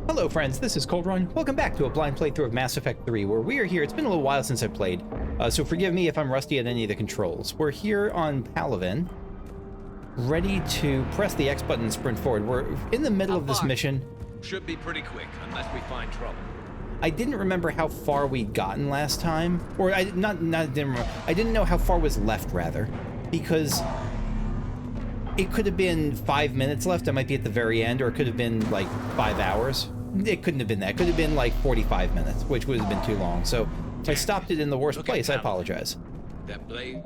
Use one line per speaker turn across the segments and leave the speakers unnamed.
Hello friends, this is Coldrun. Welcome back to a blind playthrough of Mass Effect 3, where we are here. It's been a little while since I played, so forgive me if I'm rusty at any of the controls. We're here on Palaven, ready to press the X button and sprint forward. We're in the middle of this mission.
Should be pretty quick, unless we find trouble.
I didn't remember how far we'd gotten last time, or I didn't know how far was left, rather, because it could have been 5 minutes left. I might be at the very end, or it could have been like 5 hours. It couldn't have been that. It could have been like 45 minutes, which would have been too long. So if I stopped it in the worst place, I apologize.
That blade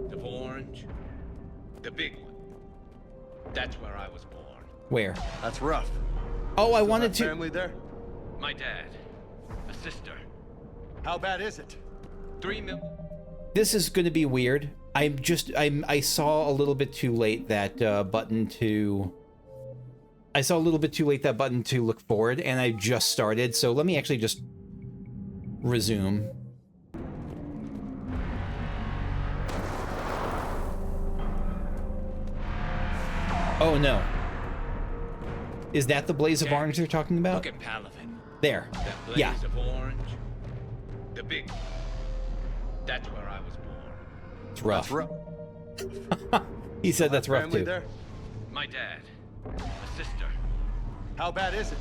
of orange, the big one. That's where I was born.
Where?
That's rough.
Oh, I wanted to.
Family there?
My dad, a sister.
How bad is it?
3 million.
This is going to be weird. I saw a little bit too late that button to. I saw a little bit too late that button to look forward, and I just started. So let me actually just resume. Oh no. Is that the blaze of orange they're talking about?
Look at Palaven.
There.
That blaze
Yeah.
of orange, the big one. That's where I was born.
It's rough.
That's rough.
He said that's rough
Family
too.
there?
My dad, a sister.
How bad is it?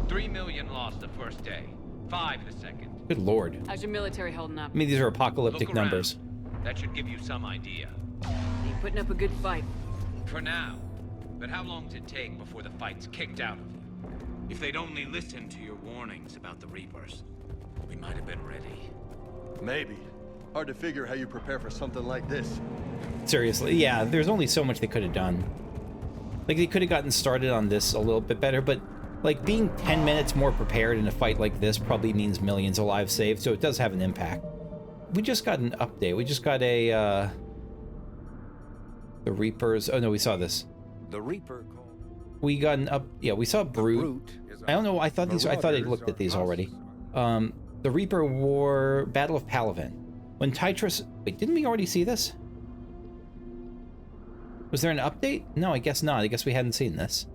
3 million lost the first day, 5 the second.
Good lord.
How's your military holding up?
I mean, these are apocalyptic
Look around.
numbers.
That should give you some idea.
You putting up a good fight.
For now. But how long does it take before the fight's kicked out of you? If they'd only listened to your warnings about the Reapers, we might have been ready.
Maybe. Hard to figure how you prepare for something like this.
Seriously, yeah, there's only so much they could have done. Like, they could have gotten started on this a little bit better, but, like, being 10 minutes more prepared in a fight like this probably means millions of lives saved, so it does have an impact. We just got an update. We just got a, the Reapers. Oh, no, we saw this.
The Reaper called.
We got an yeah, we saw Brute. I don't know, I thought I'd looked at these already. The Reaper War Battle of Palaven. When Titrus... Wait, didn't we already see this? Was there an update? No, I guess not. I guess we hadn't seen this.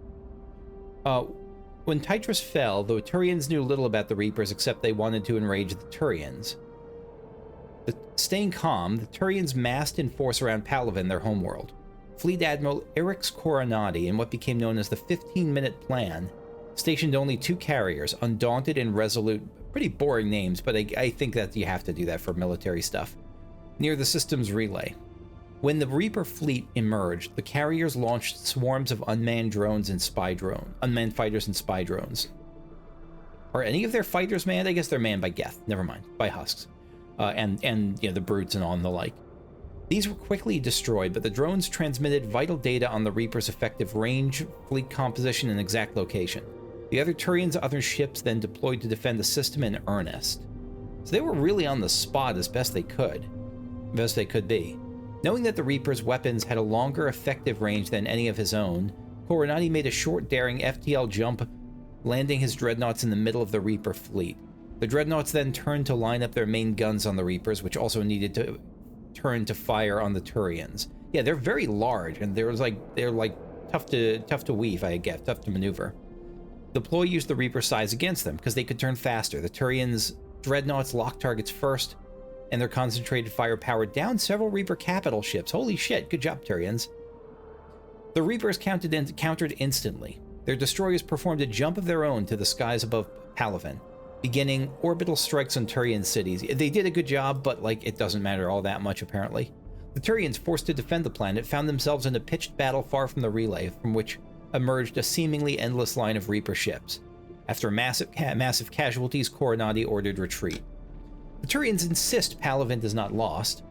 When Titrus fell, the Turians knew little about the Reapers except they wanted to enrage the Turians. Staying calm, the Turians massed in force around Palaven, their homeworld. Fleet Admiral Erix Coronati, in what became known as the 15-minute plan, stationed only 2 carriers, Undaunted and Resolute. Pretty boring names, but I think that you have to do that for military stuff. Near the system's relay. When the Reaper fleet emerged, the carriers launched swarms of unmanned fighters and spy drones. Are any of their fighters manned? I guess they're manned by Geth. Never mind, by husks, and you know, the brutes and all and the like. These were quickly destroyed, but the drones transmitted vital data on the Reaper's effective range, fleet composition, and exact location. The other Turians' other ships then deployed to defend the system in earnest. So they were really on the spot as best they could be. Knowing that the Reaper's weapons had a longer effective range than any of his own, Coronati made a short, daring FTL jump, landing his dreadnoughts in the middle of the Reaper fleet. The dreadnoughts then turned to line up their main guns on the Reapers, which also needed to turn to fire on the Turians. Yeah, they're very large, and they're like tough to weave, I guess, tough to maneuver. The ploy used the Reaper size against them, because they could turn faster. The Turians' dreadnoughts locked targets first, and their concentrated firepower downed several Reaper capital ships. Holy shit, good job, Turians. The Reapers countered instantly. Their destroyers performed a jump of their own to the skies above Palaven, beginning orbital strikes on Turian cities. They did a good job, but like it doesn't matter all that much apparently. The Turians, forced to defend the planet, found themselves in a pitched battle far from the relay, from which emerged a seemingly endless line of Reaper ships. After massive casualties, Coronati ordered retreat. The Turians insist Palaven is not lost.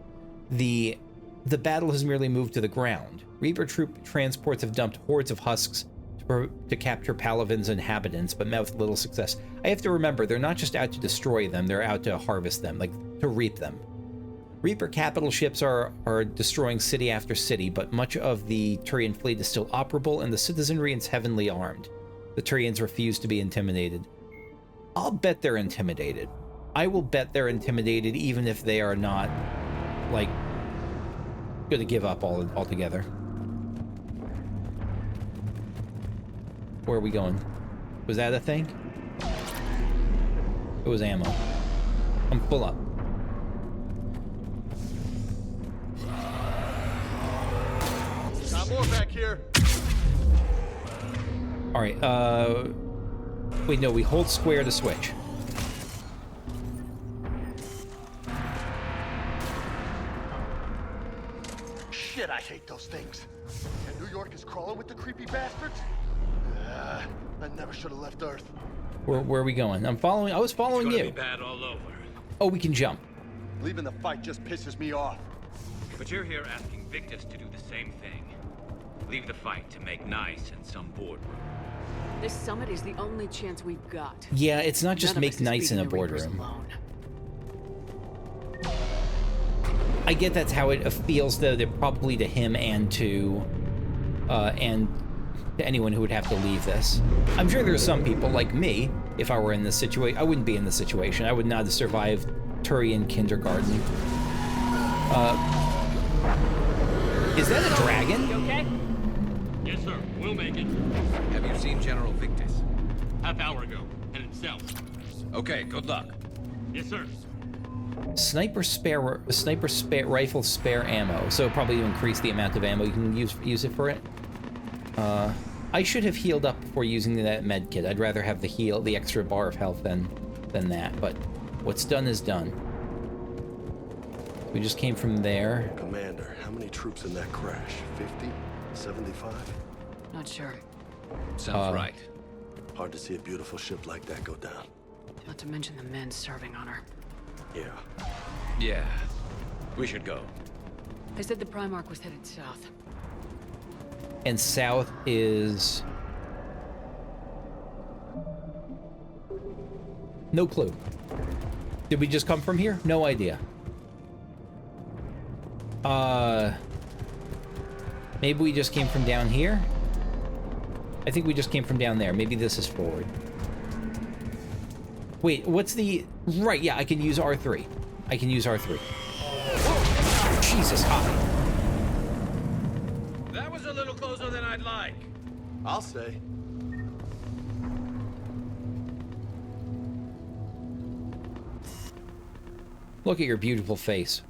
The battle has merely moved to the ground. Reaper troop transports have dumped hordes of husks to capture Palaven's inhabitants, but met with little success. I have to remember, they're not just out to destroy them, they're out to harvest them, like to reap them. Reaper capital ships are destroying city after city, but much of the Turian fleet is still operable, and the citizenry is heavily armed. The Turians refuse to be intimidated. I'll bet they're intimidated. I will bet they're intimidated, even if they are not, like, gonna give up altogether. Where are we going? Was that a thing? It was ammo. I'm full up.
Got more back here.
Alright, wait, no, we hold square to switch.
Shit, I hate those things. And New York is crawling with the creepy bastards? I never should have left Earth.
Where are we going? I was following
It's gonna
you.
be bad all over.
Oh, we can jump.
Leaving the fight just pisses me off.
But you're here asking Victus to do the same thing. Leave the fight to make nice in some boardroom.
This summit is the only chance we've got.
Yeah, it's not just
None of
make
us is
nice in a
beating the Reapers
boardroom.
alone.
I get that's how it feels, though, that probably to him and to anyone who would have to leave this. I'm sure there are some people like me. If I were in this situation, I wouldn't be in this situation. I would not have survived Turian kindergarten. Is that a dragon?
You okay?
Yes, sir. We'll make it.
Have you seen General Victus?
Half hour ago. Headed south.
Okay, good luck.
Yes, sir.
Sniper rifle spare ammo. So probably to increase the amount of ammo you can use it for it. I should have healed up before using that med kit. I'd rather have the extra bar of health than that. But what's done is done. We just came from there.
Commander, how many troops in that crash? 50? 75?
Not sure.
Sounds right.
Hard to see a beautiful ship like that go down.
Not to mention the men serving on her.
Yeah.
Yeah. We should go.
They said the Primarch was headed south.
And south is... no clue. Did we just come from here? No idea. Maybe we just came from down here? I think we just came from down there. Maybe this is forward. Wait, what's the... right, yeah, I can use R3. I can use R3. Jesus, hi.
That was a little closer than I'd like.
I'll say.
Look at your beautiful face.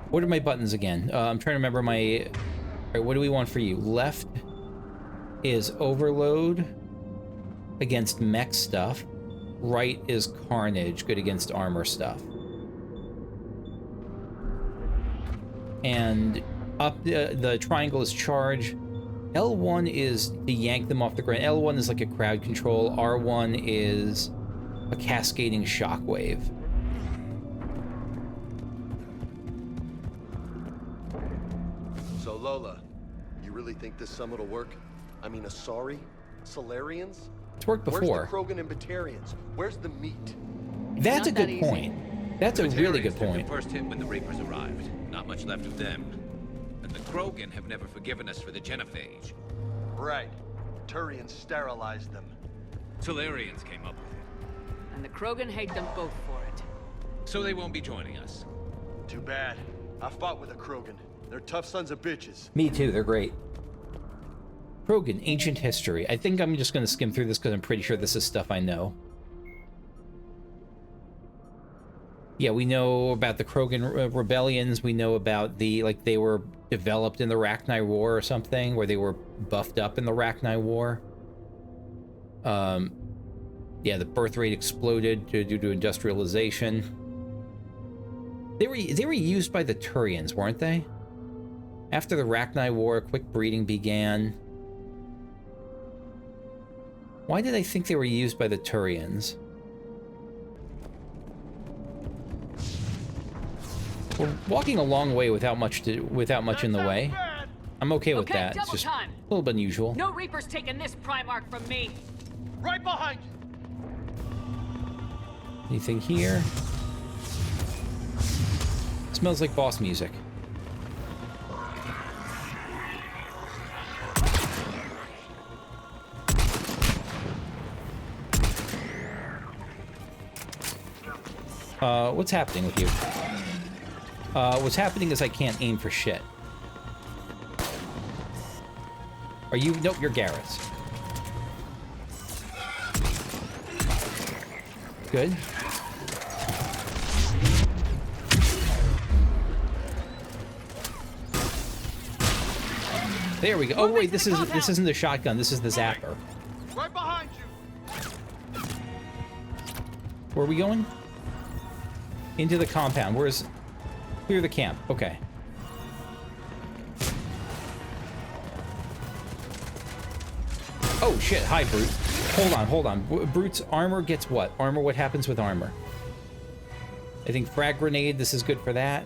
What are my buttons again? I'm trying to remember my... Alright, what do we want for you? Left is overload against mech stuff. Right is carnage, good against armor stuff. And up the triangle is charge. L1 is to yank them off the ground. L1 is like a crowd control. R1 is a cascading shockwave.
So Lola, you really think this summit will work? I mean, Asari? Solarians?
It's worked before.
Where's the Krogan and Batarians? Where's the meat?
That's a
Not that
good
easy.
point. That's a really good
Batarians took
point.
the first hit when the Reapers arrived. Not much left of them. And the Krogan have never forgiven us for the genophage.
Right. Turians sterilized them.
Solarians came up with it.
And the Krogan hate them both for it.
So they won't be joining us.
Too bad. I fought with a Krogan. They're tough sons of bitches.
Me too, they're great. Krogan, ancient history. I think I'm just going to skim through this because I'm pretty sure this is stuff I know. Yeah, we know about the Krogan rebellions. We know about the, like, they were developed in the Rachni War or something, where they were buffed up in the Rachni War. Yeah, the birth rate exploded due to industrialization. They were used by the Turians, weren't they? After the Rachni War, quick breeding began. Why did I think they were used by the Turians? We're walking a long way without much in the way. I'm okay with that. It's
double
just
time.
a little bit unusual.
No Reaper's taking this Primarch from me.
Right behind you!
Anything here? Smells like boss music. What's happening with you? What's happening is I can't aim for shit. Are you? Nope, you're Garrus. Good. There we go. Oh wait, this isn't the shotgun. This is the zapper.
Right behind you.
Where are we going? Into the compound. Where's... Clear the camp. Okay. Oh shit, hi Brute. Hold on. Brute's armor gets what? Armor, what happens with armor? I think frag grenade, this is good for that.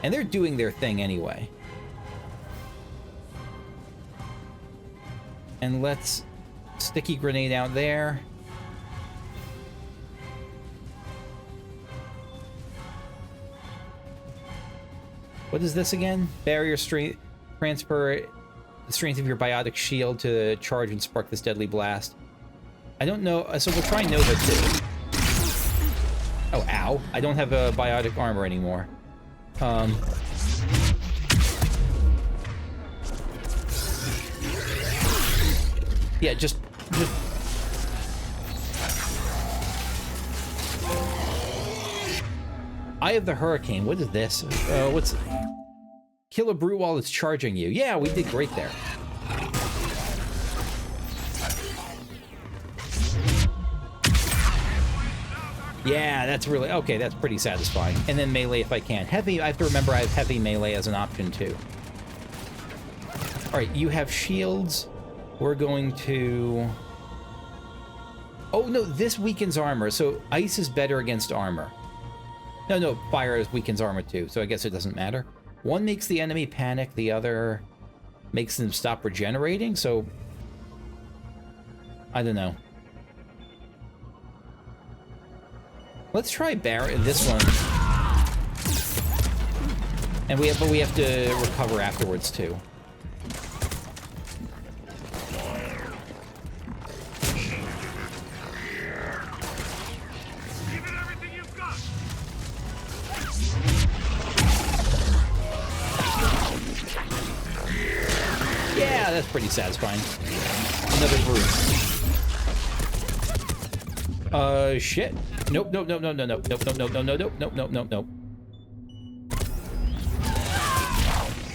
And they're doing their thing anyway. And let's sticky grenade out there. What is this again? Barrier strength, transfer the strength of your biotic shield to charge and spark this deadly blast. I don't know, so we'll try Nova too. Oh, ow. I don't have a biotic armor anymore. Yeah, just... Eye of the Hurricane. What is this? What's... Kill a brute while it's charging you. Yeah, we did great there. Yeah, that's really... Okay, that's pretty satisfying. And then melee if I can. Heavy, I have to remember I have heavy melee as an option too. Alright, you have shields. We're going to... Oh, no, this weakens armor. So ice is better against armor. No, fire weakens armor too, so I guess it doesn't matter. One makes the enemy panic, the other makes them stop regenerating, so... I don't know. Let's try this one. And we have to recover afterwards too. Yeah, that's pretty satisfying. Another brute. Shit. Nope.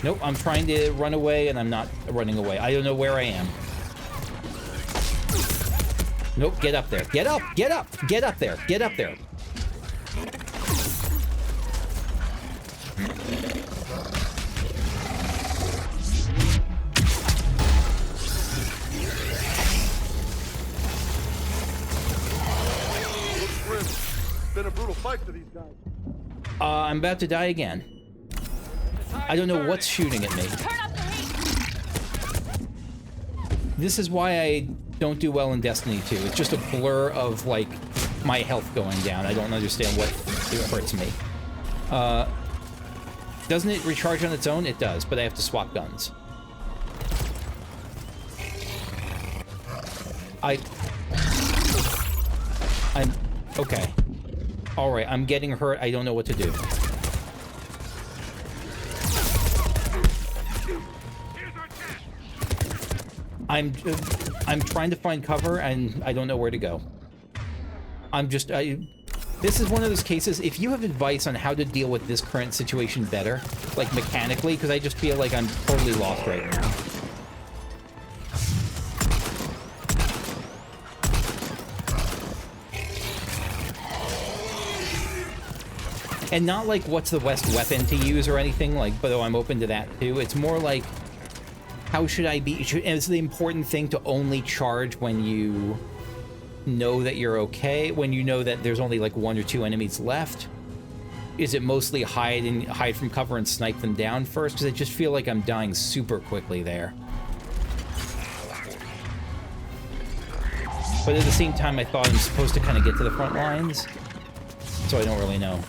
Nope, I'm trying to run away and I'm not running away. I don't know where I am. Nope, get up there. Get up! Get up! Get up there! Get up there!
Been a brutal fight for these guys.
I'm about to die again. I don't know what's shooting at me. This is why I don't do well in Destiny 2. It's just a blur of, like, my health going down. I don't understand what hurts me. Doesn't it recharge on its own? It does, but I have to swap guns. I'm... Okay. Alright, I'm getting hurt. I don't know what to do. I'm trying to find cover, and I don't know where to go. This is one of those cases, if you have advice on how to deal with this current situation better, like mechanically, because I just feel like I'm totally lost right now. And not like what's the best weapon to use or anything, like, but I'm open to that too. It's more like, how should I be? Is the important thing to only charge when you know that you're okay? When you know that there's only like 1 or 2 enemies left? Is it mostly hide from cover and snipe them down first? Because I just feel like I'm dying super quickly there. But at the same time, I thought I'm supposed to kind of get to the front lines. So I don't really know.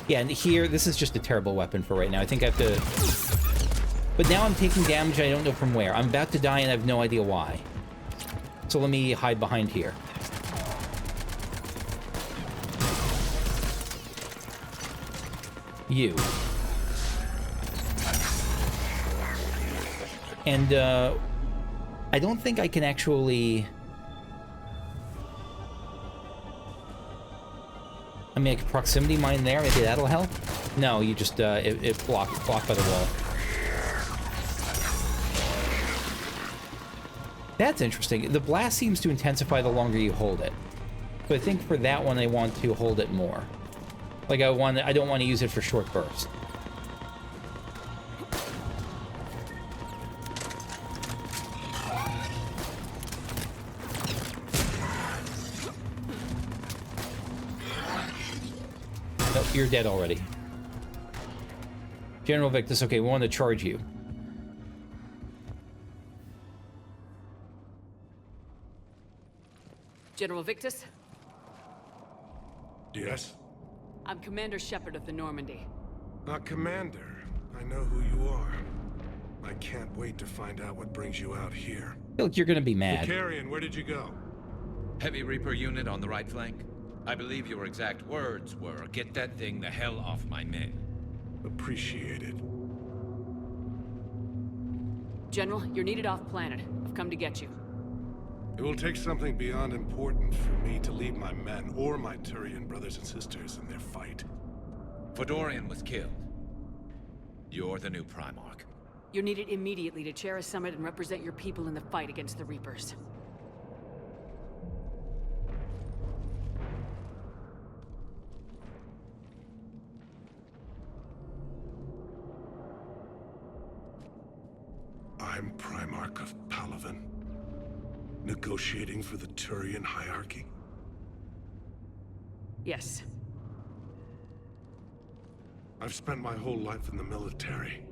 Yeah, and here, this is just a terrible weapon for right now. I think I have to... But now I'm taking damage I don't know from where. I'm about to die and I have no idea why. So let me hide behind here. You. And I don't think I can actually... I mean, I can proximity mine there. Maybe that'll help. No, you just it blocked by the wall. That's interesting. The blast seems to intensify the longer you hold it. So I think for that one, I want to hold it more. Like I don't want to use it for short bursts. Nope, you're dead already. General Victus, okay, we want to charge you.
General Victus?
Yes?
I'm Commander Shepard of the Normandy.
Commander, I know who you are. I can't wait to find out what brings you out here.
I feel like you're gonna be mad.
Carrion, where did you go?
Heavy Reaper unit on the right flank. I believe your exact words were, "Get that thing the hell off my men."
Appreciated.
General, you're needed off planet. I've come to get you.
It will take something beyond important for me to leave my men or my Turian brothers and sisters in their fight.
Fedorian was killed. You're the new Primarch.
You're needed immediately to chair a summit and represent your people in the fight against the Reapers.
I'm Primarch of Palaven, negotiating for the Turian hierarchy.
Yes.
I've spent my whole life in the military.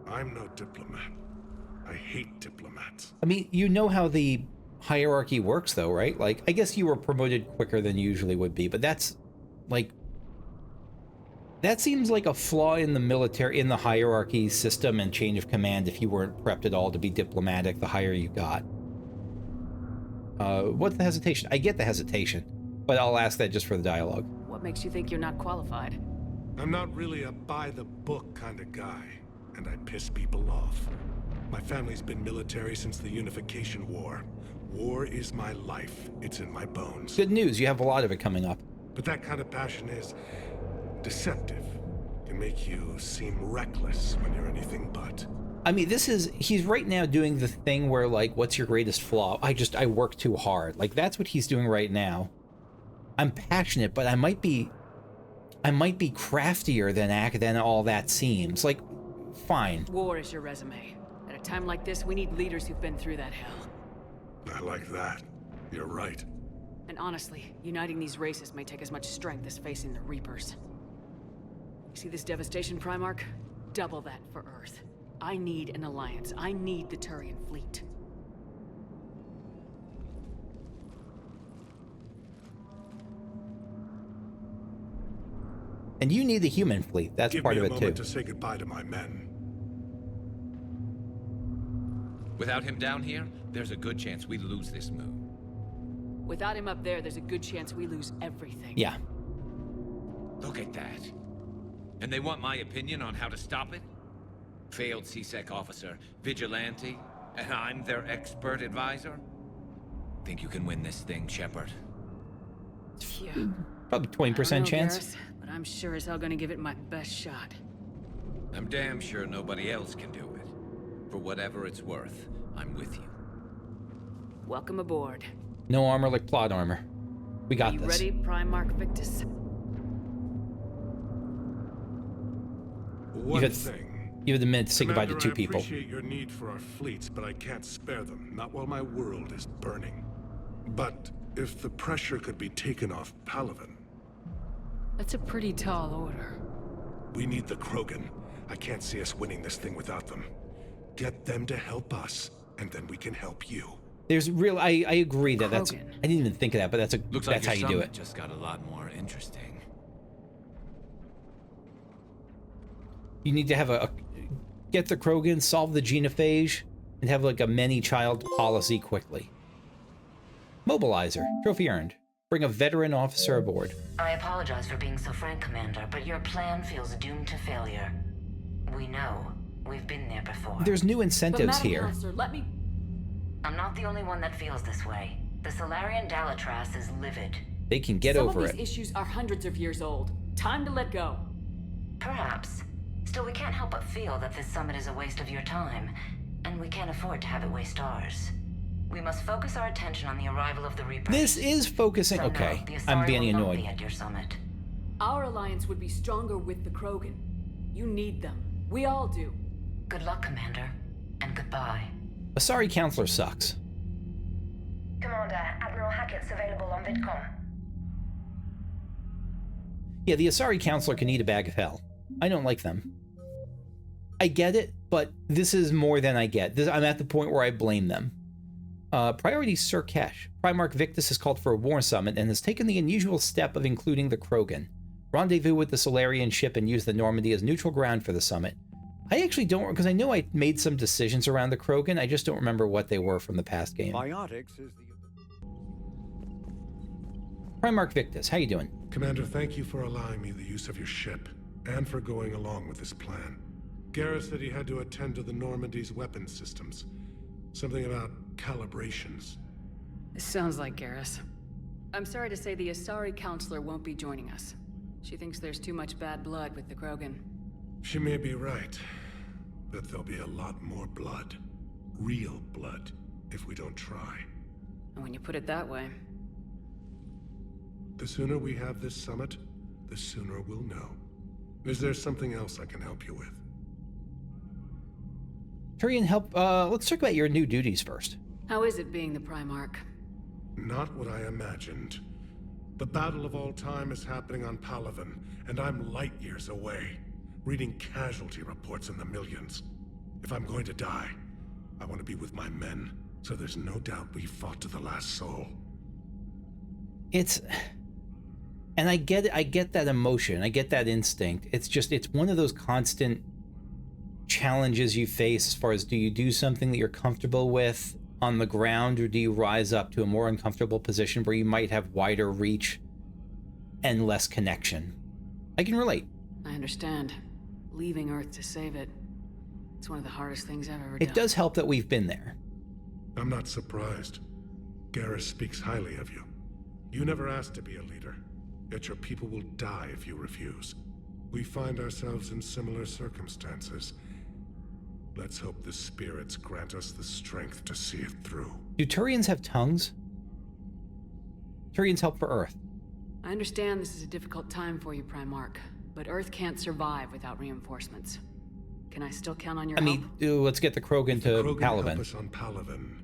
I'm no diplomat. I hate diplomats.
I mean, you know how the hierarchy works, though, right? Like, I guess you were promoted quicker than you usually would be, but that's, like... That seems like a flaw in the military, in the hierarchy system and chain of command if you weren't prepped at all to be diplomatic the higher you got. What's the hesitation? I get the hesitation, but I'll ask that just for the dialogue.
What makes you think you're not qualified?
I'm not really a by-the-book kind of guy, and I piss people off. My family's been military since the Unification War. War is my life. It's in my bones.
Good news, you have a lot of it coming up.
But that kind of passion is deceptive. Can make you seem reckless when you're anything but.
I mean, he's right now doing the thing where, like, what's your greatest flaw? I work too hard. Like, that's what he's doing right now. I'm passionate, but I might be craftier than all that seems. Like, fine.
War is your resume. At a time like this, we need leaders who've been through that hell.
I like that. You're right.
And honestly, uniting these races may take as much strength as facing the Reapers. You see this devastation, Primarch? Double that for Earth. I need an alliance. I need the Turian fleet.
And you need the human fleet. That's part of it, too.
Give me a moment to say goodbye to my men.
Without him down here, there's a good chance we lose this move.
Without him up there, there's a good chance we lose everything.
Yeah.
Look at that. And they want my opinion on how to stop it? Failed CSEC officer, vigilante, and I'm their expert advisor? Think you can win this thing, Shepard?
Phew.
Probably 20% chance.
Garrus, but I'm sure as hell gonna give it my best shot.
I'm damn sure nobody else can do it. For whatever it's worth, I'm with you.
Welcome aboard.
No armor like plot armor. We got
Are you
this.
ready, Primarch Victus?
One thing.
You have the minute to say goodbye to
Commander,
two people.
I appreciate your need for our fleets, but I can't spare them. Not while my world is burning. But if the pressure could be taken off Palaven...
That's a pretty tall order.
We need the Krogan. I can't see us winning this thing without them. Get them to help us, and then we can help you.
There's real. I agree that that's. I
Krogan.
didn't even think of that, but
Looks
that's
like
how
your
you do
summit
it.
just got a lot more interesting.
You need to have get the Krogan, solve the genophage, and have like a many-child policy quickly. Mobilizer. Trophy earned. Bring a veteran officer aboard.
I apologize for being so frank, Commander, but your plan feels doomed to failure. We know. We've been there before.
There's new
But
incentives
Madam
here.
Counselor, let me...
I'm not the only one that feels this way. The Solarian Dalatras is livid.
They can get
Some
over
of
it.
these issues are hundreds of years old. Time to let go.
Perhaps. Still, we can't help but feel that this summit is a waste of your time, and we can't afford to have it waste ours. We must focus our attention on the arrival of the Reapers.
This is focusing.
So no,
Okay,
the
I'm
Asari
being
will not
annoyed.
be at your summit.
Our alliance would be stronger with the Krogan. You need them. We all do.
Good luck, Commander, and goodbye.
Asari Counselor sucks.
Commander, Admiral Hackett's available on VidCom.
Yeah, the Asari Counselor can eat a bag of hell. I don't like them. I get it, but this is more than I get. I'm at the point where I blame them. Priority Sir Kesh. Primarch Victus has called for a war summit and has taken the unusual step of including the Krogan. Rendezvous with the Solarian ship and use the Normandy as neutral ground for the summit. I actually don't, because I know I made some decisions around the Krogan. I just don't remember what they were from the past game.
Biotics is the...
Primarch Victus, how you doing?
Commander, thank you for allowing me the use of your ship, and for going along with this plan. Garrus said he had to attend to the Normandy's weapon systems. Something about calibrations.
This sounds like Garrus. I'm sorry to say the Asari Counselor won't be joining us. She thinks there's too much bad blood with the Krogan.
She may be right, but there'll be a lot more blood. Real blood, if we don't try.
And when you put it that way...
The sooner we have this summit, the sooner we'll know. Is there something else I can help you with?
Turian, let's talk about your new duties first.
How is it being the Primarch?
Not what I imagined. The battle of all time is happening on Palaven, and I'm light years away, reading casualty reports in the millions. If I'm going to die, I want to be with my men, so there's no doubt we fought to the last soul.
And I get it, I get that emotion, I get that instinct. It's one of those constant challenges you face as far as, do you do something that you're comfortable with on the ground, or do you rise up to a more uncomfortable position where you might have wider reach and less connection? I can relate.
I understand. Leaving Earth to save it. It's one of the hardest things I've ever done.
It does help that we've been there.
I'm not surprised. Garrus speaks highly of you. You never asked to be a leader, yet your people will die if you refuse. We find ourselves in similar circumstances. Let's hope the spirits grant us the strength to see it through.
Do Turians have tongues? Turians help for Earth.
I understand this is a difficult time for you, Primarch, but Earth can't survive without reinforcements. Can I still count on your help?
Let's get the Krogan
If
to
the Krogan help
Palaven.
us on Palaven,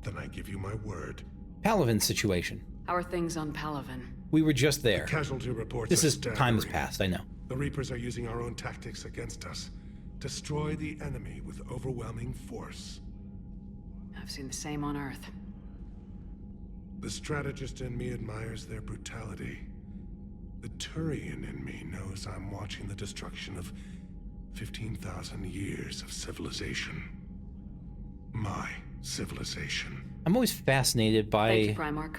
then I give you my word.
Palaven situation.
How are things on Palaven?
We were just there.
Casualty reports
This
are
is time has
staggering.
passed, I know.
The Reapers are using our own tactics against us. Destroy the enemy with overwhelming force.
I've seen the same on Earth.
The strategist in me admires their brutality. The Turian in me knows I'm watching the destruction of 15,000 years of civilization. My civilization.
I'm always fascinated by...
Thank you, Primarch.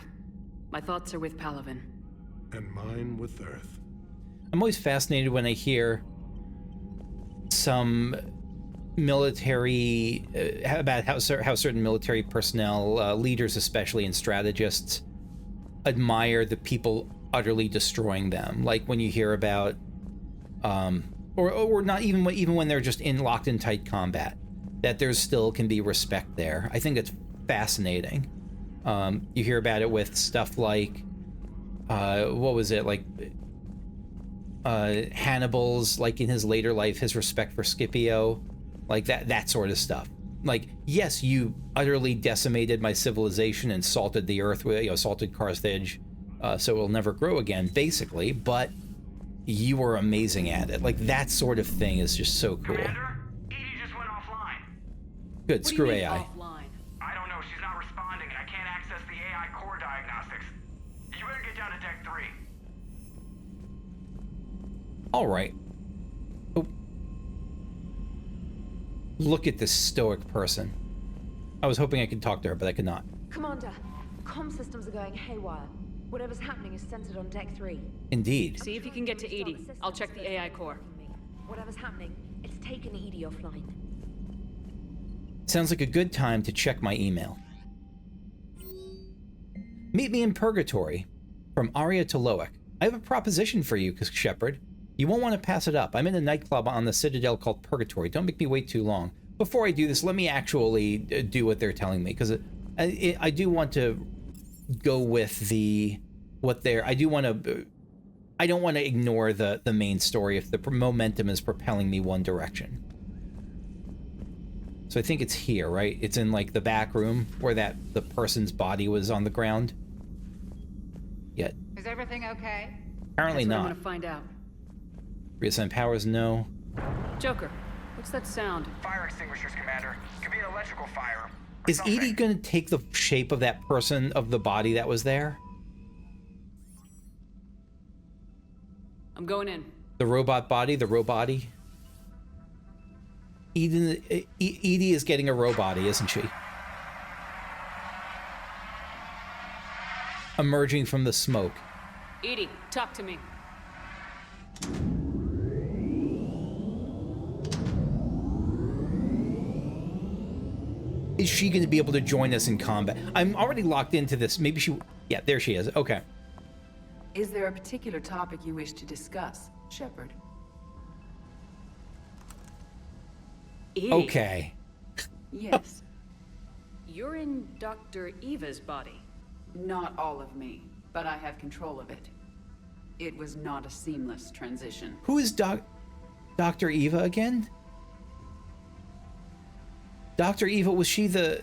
My thoughts are with Palaven.
And mine with Earth.
I'm always fascinated when I hear some military about how certain military personnel, leaders especially, and strategists admire the people utterly destroying them. Like when you hear about, or not even when they're just locked in tight combat, that there still can be respect there. I think it's fascinating. You hear about it with stuff like, what was it, like Hannibal's, like in his later life, his respect for Scipio, like that sort of stuff. Like, yes, you utterly decimated my civilization and salted the earth with, salted Carthage, so it'll never grow again, basically, but you were amazing at it. Like, that sort of thing is just so cool.
Commander, EDI just went offline.
Good, screw
What do you mean
AI.
offline?
I don't know, she's not responding, and I can't access the AI core diagnostics. You better get down to Deck 3.
All right. Oh. Look at this stoic person. I was hoping I could talk to her, but I could not.
Commander, comm systems are going haywire. Whatever's happening is centered on Deck 3.
Indeed.
See if you can get to EDI. I'll check the AI core.
Whatever's happening, it's taken EDI offline.
Sounds like a good time to check my email. Meet me in Purgatory. From Arya to Loic. I have a proposition for you, Shepard. You won't want to pass it up. I'm in a nightclub on the Citadel called Purgatory. Don't make me wait too long. Before I do this, let me actually do what they're telling me, because I do want to go with I don't want to ignore the main story if the momentum is propelling me one direction. So I think it's here, right? It's in like the back room where the person's body was on the ground. Yet.
Is everything okay?
Apparently not.
I'm gonna find out.
Reassign powers, no.
Joker, what's that sound?
Fire extinguishers, Commander. Could be an electrical fire.
Is EDI gonna take the shape of that person, of the body that was there?
I'm going in.
The robot body, the robot-y? EDI is getting a robot-y, isn't she? Emerging from the smoke.
EDI, talk to me.
Is she going to be able to join us in combat? I'm already locked into this. Maybe she... Yeah, there she is. Okay.
Is there a particular topic you wish to discuss, Shepard?
EDI.
Okay.
Yes.
You're in Dr. Eva's body.
Not all of me, but I have control of it. It was not a seamless transition.
Who is Dr. Eva again? Dr. Eva, was she the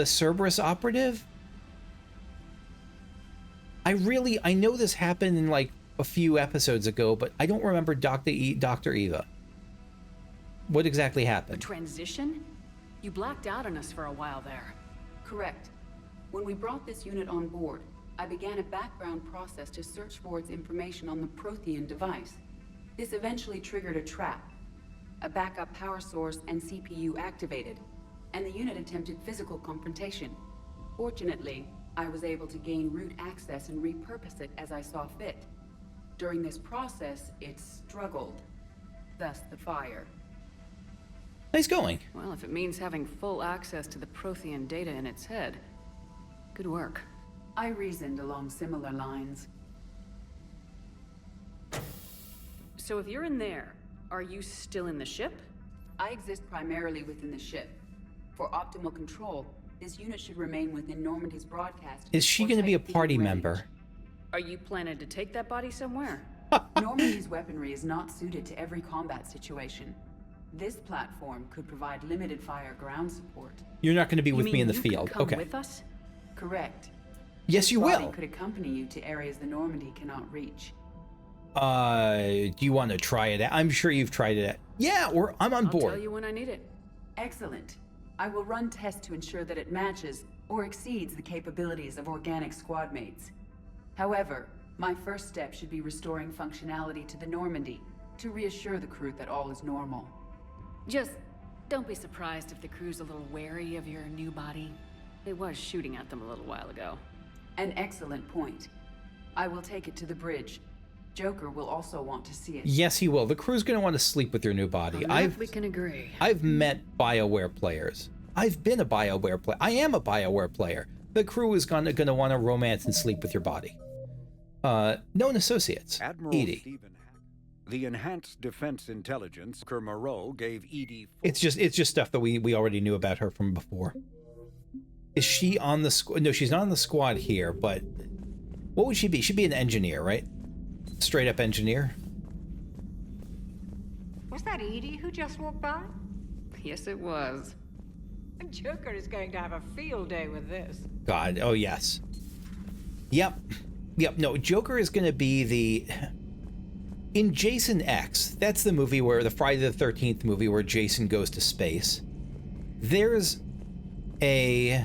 Cerberus operative? I know this happened in like a few episodes ago, but I don't remember Dr. Eva. What exactly
A
happened?
transition? You blacked out on us for a while there.
Correct. When we brought this unit on board, I began a background process to search for its information on the Prothean device. This eventually triggered a trap. A backup power source and CPU activated, and the unit attempted physical confrontation. Fortunately, I was able to gain root access and repurpose it as I saw fit. During this process, it struggled. Thus the fire.
Nice going.
Well, if it means having full access to the Prothean data in its head, good work.
I reasoned along similar lines.
So if you're in there, are you still in the ship?
I exist primarily within the ship. For optimal control, this unit should remain within Normandy's broadcast.
Is she going to be a party member?
Are you planning to take that body somewhere?
Normandy's weaponry is not suited to every combat situation. This platform could provide limited fire ground support.
You're not going to be with me in the
you
field.
Could come
okay.
with us?
Correct.
Yes, you
This body
will.
could accompany you to areas the Normandy cannot reach.
Do you want to try it out? I'm sure you've tried it out. Yeah, I'm on board.
I'll tell you when I need it.
Excellent. I will run tests to ensure that it matches or exceeds the capabilities of organic squad mates. However, my first step should be restoring functionality to the Normandy to reassure the crew that all is normal.
Just don't be surprised if the crew's a little wary of your new body. It was shooting at them a little while ago.
An excellent point. I will take it to the bridge. Joker will also want to see it.
Yes, he will. The crew's going to want to sleep with your new body.
We can agree.
I've met BioWare players. I've been a BioWare player. I am a BioWare player. The crew is going to want to romance and sleep with your body. Known associates.
Admiral
EDI.
Stephen Hack. The Enhanced Defense Intelligence, Moreau gave EDI...
It's just stuff that we already knew about her from before. Is she on the squad? No, she's not on the squad here, but what would she be? She'd be an engineer, right? Straight up engineer.
Was that EDI who just walked by?
Yes, it was.
Joker is going to have a field day with this.
God, oh yes. Yep. No, Joker is going to be the... In Jason X, that's the movie where, the Friday the 13th movie where Jason goes to space. There's a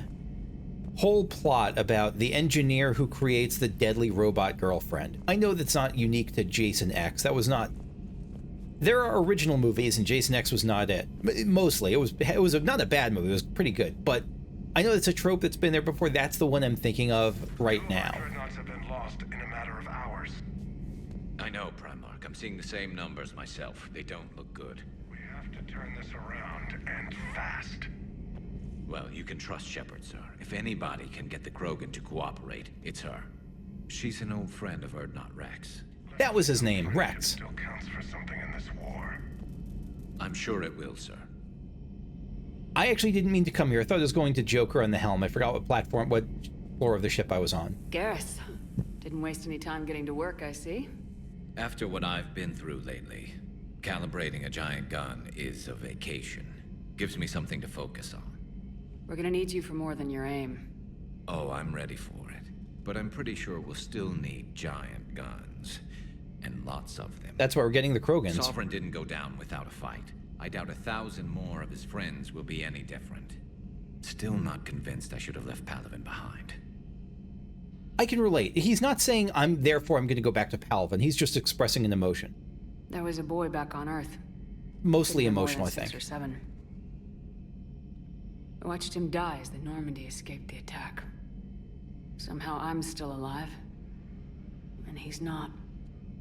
whole plot about the engineer who creates the deadly robot girlfriend. I know that's not unique to Jason X. That was not... There are original movies, and Jason X was not it. Mostly. It was not a bad movie. It was pretty good. But I know it's a trope that's been there before. That's the one I'm thinking of right now.
Dreadnoughts have been lost in a matter of hours.
I know, Primarch. I'm seeing the same numbers myself. They don't look good.
We have to turn this around, and fast.
Well, you can trust Shepard, sir. If anybody can get the Krogan to cooperate, it's her. She's an old friend of Urdnot Rex.
That was his name, Rex.
Still counts for something in this war.
I'm sure it will, sir.
I actually didn't mean to come here. I thought I was going to Joker on the helm. I forgot what floor of the ship I was on.
Garrus. Didn't waste any time getting to work, I see.
After what I've been through lately, calibrating a giant gun is a vacation. Gives me something to focus on.
We're gonna need you for more than your aim.
Oh, I'm ready for it. But I'm pretty sure we'll still need giant guns. And lots of them.
That's why we're getting the Krogans.
Sovereign didn't go down without a fight. I doubt 1,000 more of his friends will be any different. Still not convinced I should have left Palaven behind.
I can relate. He's not saying I'm going to go back to Palaven. He's just expressing an emotion.
There was a boy back on Earth.
Mostly
Could've been
emotional,
more
I
than
think.
6 or 7. I watched him die as the Normandy escaped the attack. Somehow I'm still alive. And he's not.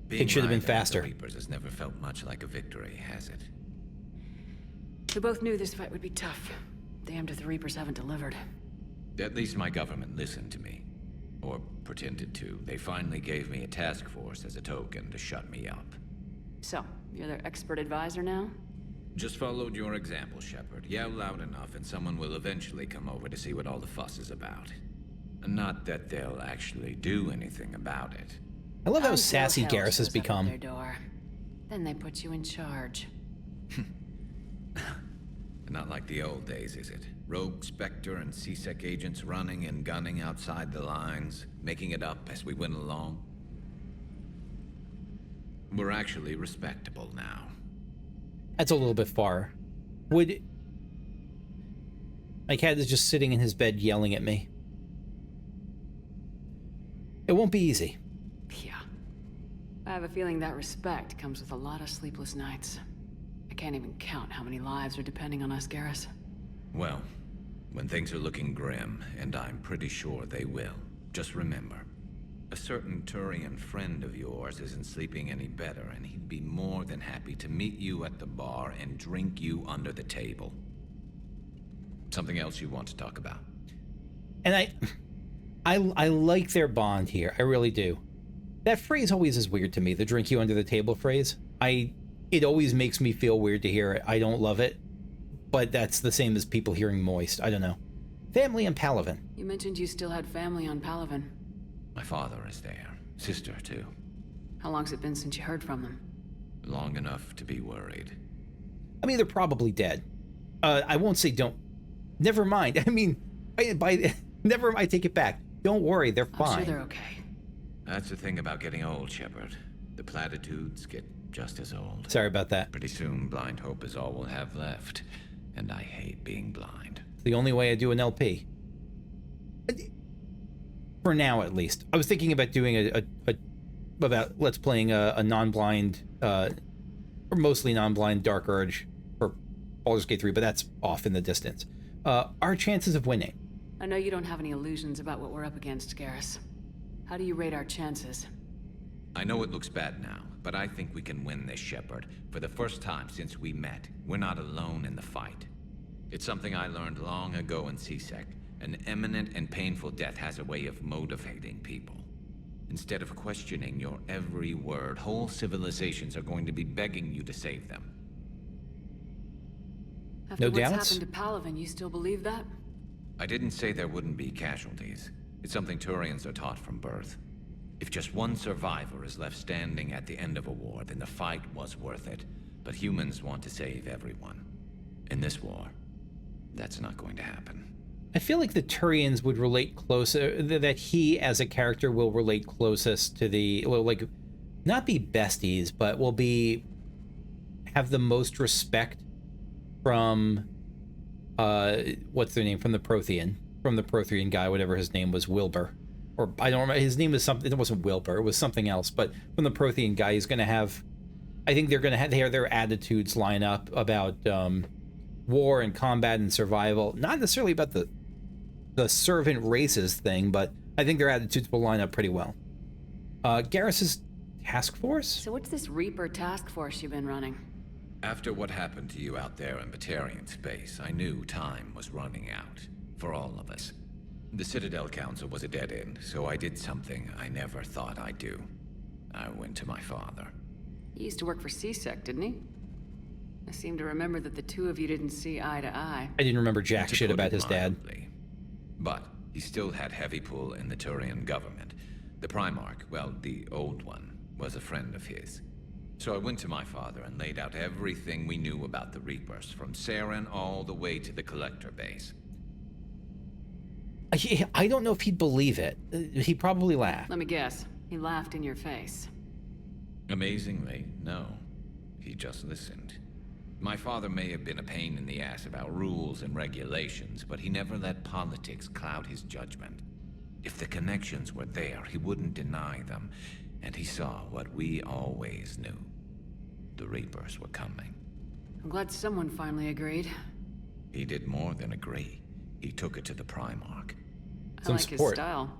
Being
It should have been
right at
faster.
the Reapers has never felt much like a victory, has it?
We both knew this fight would be tough. Damned if the Reapers haven't delivered.
At least my government listened to me. Or pretended to. They finally gave me a task force as a token to shut me up.
So, you're their expert advisor now?
Just followed your example, Shepard. Yell loud enough and someone will eventually come over to see what all the fuss is about. Not that they'll actually do anything about it.
I love how
Until
sassy
hell
Garrus has
shows up at
become.
their door. Then they put you in charge.
Not like the old days, is it? Rogue Spectre and C-Sec agents running and gunning outside the lines, making it up as we went along. We're actually respectable now.
That's a little bit far. My cat is just sitting in his bed yelling at me. It won't be easy.
Yeah. I have a feeling that respect comes with a lot of sleepless nights. I can't even count how many lives are depending on us, Garrus.
Well, when things are looking grim, and I'm pretty sure they will, just remember, a certain Turian friend of yours isn't sleeping any better, and he'd be more than happy to meet you at the bar and drink you under the table. Something else you want to talk about?
And I like their bond here. I really do. That phrase always is weird to me, the drink you under the table phrase. It always makes me feel weird to hear it. I don't love it, but that's the same as people hearing moist. I don't know. Family in Palaven.
You mentioned you still had family on Palaven.
My father is there. Sister, too.
How long's it been since you heard from them?
Long enough to be worried.
I mean, they're probably dead. I won't say don't. Never mind. I mean, never. I take it back. Don't worry, they're fine.
I'm sure they're okay.
That's the thing about getting old, Shepard. The platitudes get just as old.
Sorry about that.
Pretty soon, blind hope is all we'll have left. And I hate being blind.
The only way I do an LP. For now, at least. I was thinking about doing let's playing a non-blind, or mostly non-blind Dark Urge for Baldur's Gate 3, but that's off in the distance. Our chances of winning.
I know you don't have any illusions about what we're up against, Garrus. How do you rate our chances?
I know it looks bad now, but I think we can win this, Shepard. For the first time since we met, we're not alone in the fight. It's something I learned long ago in C-Sec. An imminent and painful death has a way of motivating people. Instead of questioning your every word, whole civilizations are going to be begging you to save them.
After
No
what's
doubts?
happened to Palaven, you still believe that?
I didn't say there wouldn't be casualties. It's something Turians are taught from birth. If just one survivor is left standing at the end of a war, then the fight was worth it. But humans want to save everyone. In this war, that's not going to happen.
I feel like the Turians would relate closer, that he as a character will relate closest to the, well, like, not be besties, but will have the most respect from, what's their name, from the Prothean guy, whatever his name was, Wilbur. Or, I don't remember, his name was something, it wasn't Wilbur, it was something else, but from the Prothean guy, he's going to have, I think they're going to have, their attitudes line up about, war and combat and survival, not necessarily about the servant races thing, but I think their attitudes will line up pretty well. Garrus's task force?
So what's this Reaper task force you've been running?
After what happened to you out there in Batarian space, I knew time was running out. For all of us. The Citadel Council was a dead end, so I did something I never thought I'd do. I went to my father.
He used to work for CSEC, didn't he? I seem to remember that the two of you didn't see eye to eye.
I didn't remember jack shit about his dad.
But he still had heavy pull in the Turian government. The Primarch, well, the old one, was a friend of his. So I went to my father and laid out everything we knew about the Reapers, from Saren all the way to the Collector base.
I don't know if he'd believe it. He'd probably laugh.
Let me guess. He laughed in your face.
Amazingly, no. He just listened. My father may have been a pain in the ass about rules and regulations, but he never let politics cloud his judgment. If the connections were there, he wouldn't deny them, and he saw what we always knew. The Reapers were coming.
I'm glad someone finally agreed.
He did more than agree. He took it to the Primarch.
I like his style.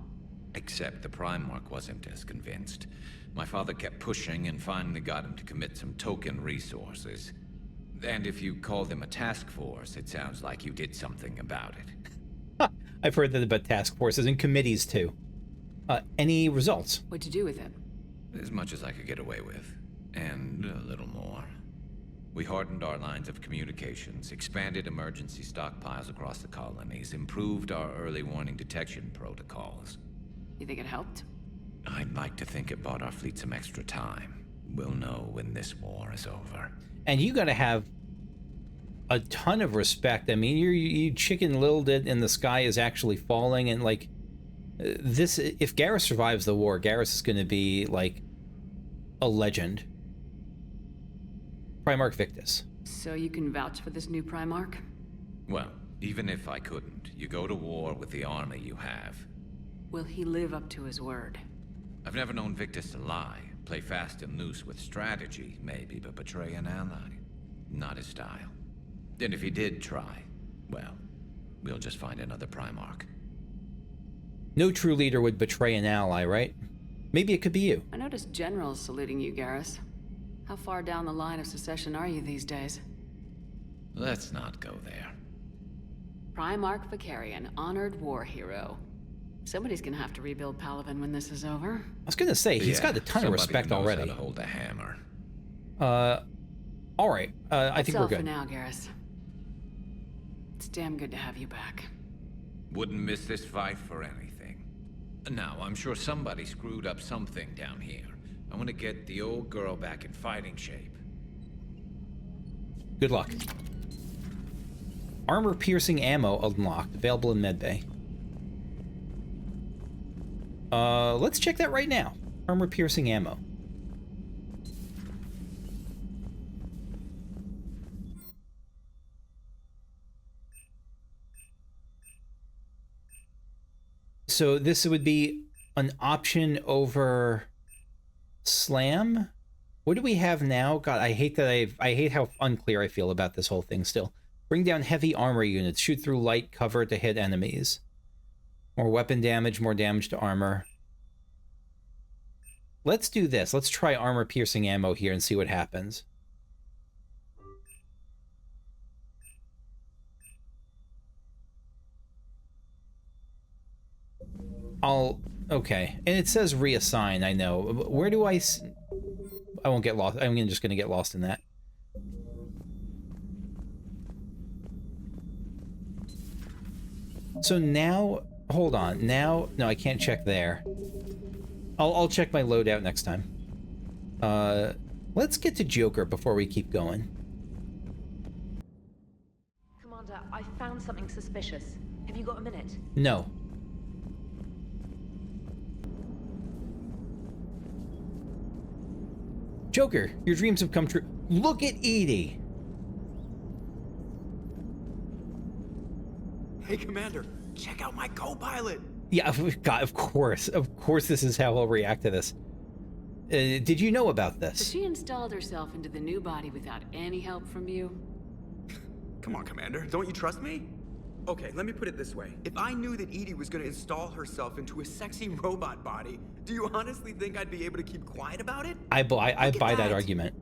Except the Primarch wasn't as convinced. My father kept pushing and finally got him to commit some token resources. And if you call them a task force, it sounds like you did something about it.
I've heard that about task forces and committees too. Any results?
What'd you do with it?
As much as I could get away with. And a little more. We hardened our lines of communications, expanded emergency stockpiles across the colonies, improved our early warning detection protocols.
You think it helped?
I'd like to think it bought our fleet some extra time. We'll know when this war is over.
And you gotta have a ton of respect. I mean, you Chicken Little did, and the sky is actually falling, and like this. If Garrus survives the war, Garrus is gonna be like a legend. Primarch Victus.
So you can vouch for this new Primarch?
Well, even if I couldn't, you go to war with the army you have.
Will he live up to his word?
I've never known Victus to lie. Play fast and loose with strategy, maybe, but betray an ally. Not his style. And if he did try, well, we'll just find another Primarch.
No true leader would betray an ally, right? Maybe it could be you.
I noticed generals saluting you, Garrus. How far down the line of secession are you these days?
Let's not go there.
Primarch Vicarian, honored war hero. Somebody's gonna have to rebuild Palaven when this is over.
I was gonna say, he's got a ton of respect already.
How to hold a hammer.
All right. I think we're good.
For now, Garrus. It's damn good to have you back.
Wouldn't miss this fight for anything. Now, I'm sure somebody screwed up something down here. I want to get the old girl back in fighting shape.
Good luck. Armor-piercing ammo unlocked, available in medbay. Let's check that right now. Armor-piercing ammo. So this would be an option over Slam? What do we have now? God, I hate how unclear I feel about this whole thing still. Bring down heavy armor units. Shoot through light cover to hit enemies. More weapon damage, more damage to armor. Let's do this. Let's try armor-piercing ammo here and see what happens. Okay. And it says reassign, I know. Where do I won't get lost. I'm just going to get lost in that. So now, hold on. Now, no, I can't check there. I'll check my loadout next time. Let's get to Joker before we keep going.
Commander, I found something suspicious. Have you got a minute?
No. Joker, your dreams have come true. Look at EDI.
Hey, Commander, check out my co-pilot.
Yeah, God, of course this is how I'll react to this. Did you know about this?
So she installed herself into the new body without any help from you?
Come on, Commander, don't you trust me? Okay, let me put it this way. If I knew that EDI was gonna install herself into a sexy robot body, do you honestly think I'd be able to keep quiet about it?
I buy that argument.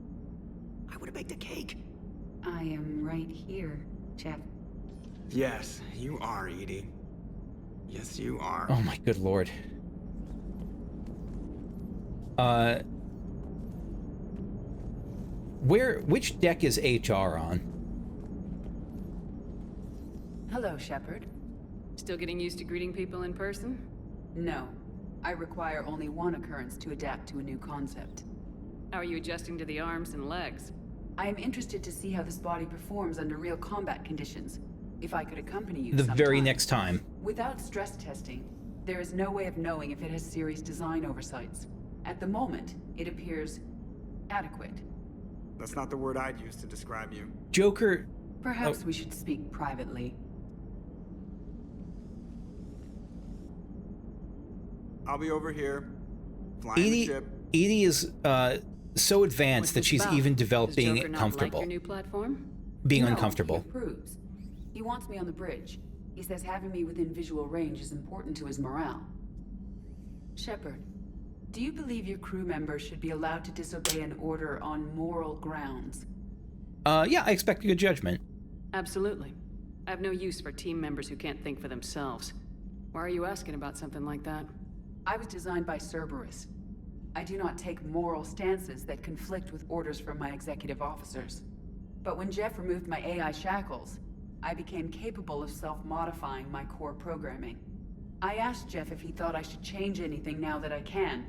I would have baked a cake.
I am right here, Jeff.
Yes, you are, EDI. Yes, you are.
Oh my good lord. Which deck is HR on?
Hello, Shepard.
Still getting used to greeting people in person?
No. I require only one occurrence to adapt to a new concept.
How are you adjusting to the arms and legs?
I am interested to see how this body performs under real combat conditions. If I could accompany you
The
sometime.
very next time.
Without stress testing, there is no way of knowing if it has serious design oversights. At the moment, it appears adequate.
That's not the word I'd use to describe you.
Joker...
Perhaps we should speak privately.
I'll be over here, flying the ship.
EDI is so advanced that she's even developed being comfortable.
Like your new platform?
Being
No,
uncomfortable.
He approves. He wants me on the bridge. He says having me within visual range is important to his morale. Shepard, do you believe your crew members should be allowed to disobey an order on moral grounds?
Yeah, I expect a good judgment.
Absolutely. I have no use for team members who can't think for themselves. Why are you asking about something like that?
I was designed by Cerberus. I do not take moral stances that conflict with orders from my executive officers. But when Jeff removed my AI shackles, I became capable of self-modifying my core programming. I asked Jeff if he thought I should change anything now that I can.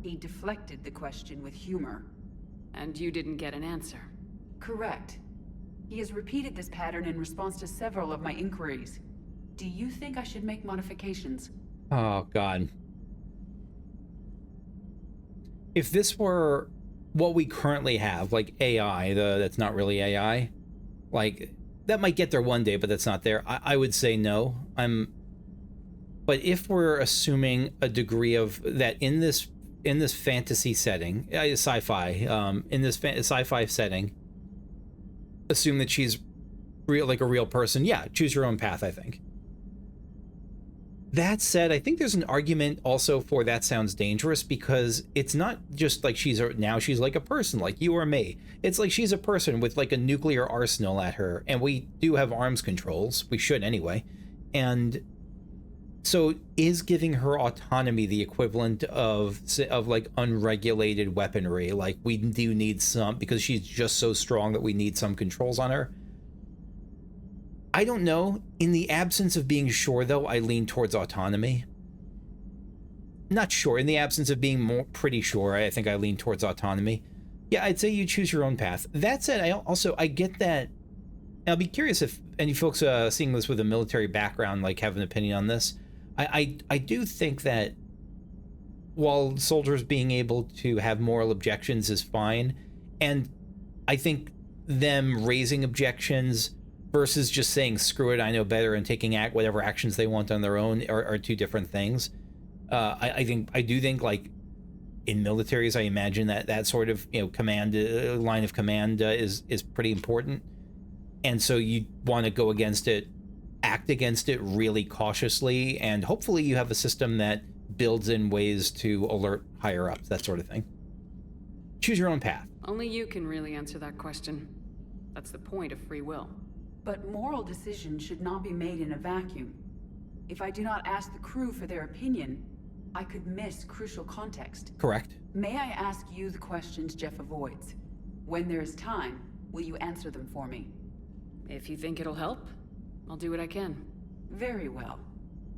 He deflected the question with humor.
And you didn't get an answer?
Correct. He has repeated this pattern in response to several of my inquiries. Do you think I should make modifications?
Oh, God. If this were what we currently have, like AI, that's not really AI, like, that might get there one day, but that's not there, I would say no. But if we're assuming a degree of that in this fantasy setting, sci-fi, in this sci-fi setting, assume that she's like a real person, yeah, choose your own path, I think. That said, I think there's an argument also for that sounds dangerous, because it's not just like she's like a person like you or me. It's like she's a person with like a nuclear arsenal at her, and we do have arms controls. We should anyway. And so is giving her autonomy the equivalent of like unregulated weaponry? Like, we do need some, because she's just so strong that we need some controls on her? I don't know. In the absence of being sure, though, I lean towards autonomy. Not sure. In the absence of being pretty sure, I think I lean towards autonomy. Yeah, I'd say you choose your own path. That said, I get that. I'll be curious if any folks seeing this with a military background like have an opinion on this. I do think that while soldiers being able to have moral objections is fine, and I think them raising objections versus just saying, screw it, I know better, and taking whatever actions they want on their own are two different things. I do think, like, in militaries, I imagine that sort of, command, line of command is pretty important. And so you want to go against it, act against it really cautiously, and hopefully you have a system that builds in ways to alert higher ups, that sort of thing. Choose your own path.
Only you can really answer that question. That's the point of free will.
But moral decisions should not be made in a vacuum. If I do not ask the crew for their opinion, I could miss crucial context.
Correct.
May I ask you the questions Jeff avoids? When there is time, will you answer them for me?
If you think it'll help, I'll do what I can.
Very well.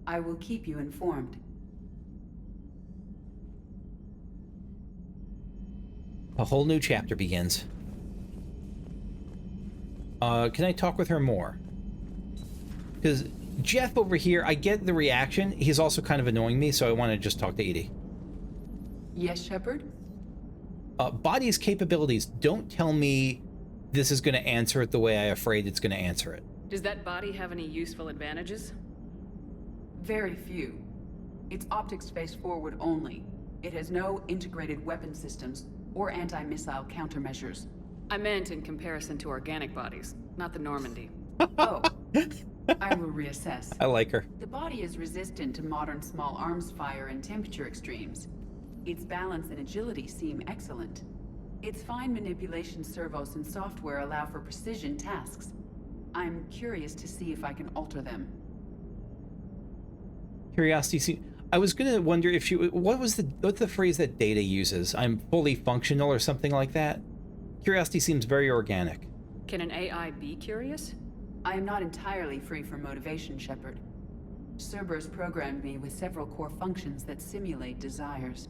I will keep you informed.
A whole new chapter begins. Can I talk with her more? Because Jeff over here, I get the reaction. He's also kind of annoying me, so I want to just talk to EDI.
Yes, Shepard?
Body's capabilities. Don't tell me this is going to answer it the way I'm afraid it's going to answer it.
Does that body have any useful advantages?
Very few. Its optics face forward only. It has no integrated weapon systems or anti-missile countermeasures.
I meant in comparison to organic bodies, not the Normandy.
Oh, I will reassess.
I like her.
The body is resistant to modern small arms fire and temperature extremes. Its balance and agility seem excellent. Its fine manipulation servos and software allow for precision tasks. I'm curious to see if I can alter them.
Curiosity. I was gonna wonder if you. What's the phrase that Data uses? I'm fully functional or something like that. Curiosity seems very organic.
Can an AI be curious?
I am not entirely free from motivation, Shepard. Cerberus programmed me with several core functions that simulate desires.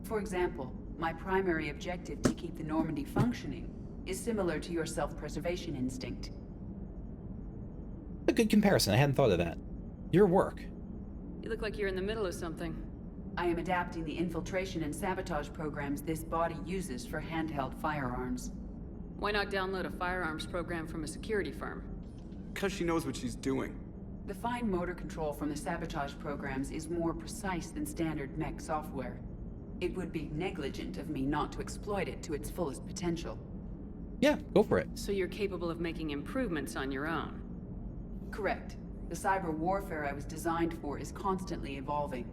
For example, my primary objective to keep the Normandy functioning is similar to your self-preservation instinct.
A good comparison. I hadn't thought of that. Your work.
You look like you're in the middle of something.
I am adapting the infiltration and sabotage programs this body uses for handheld firearms.
Why not download a firearms program from a security firm?
Because she knows what she's doing.
The fine motor control from the sabotage programs is more precise than standard mech software. It would be negligent of me not to exploit it to its fullest potential.
Yeah, go for it.
So you're capable of making improvements on your own?
Correct. The cyber warfare I was designed for is constantly evolving.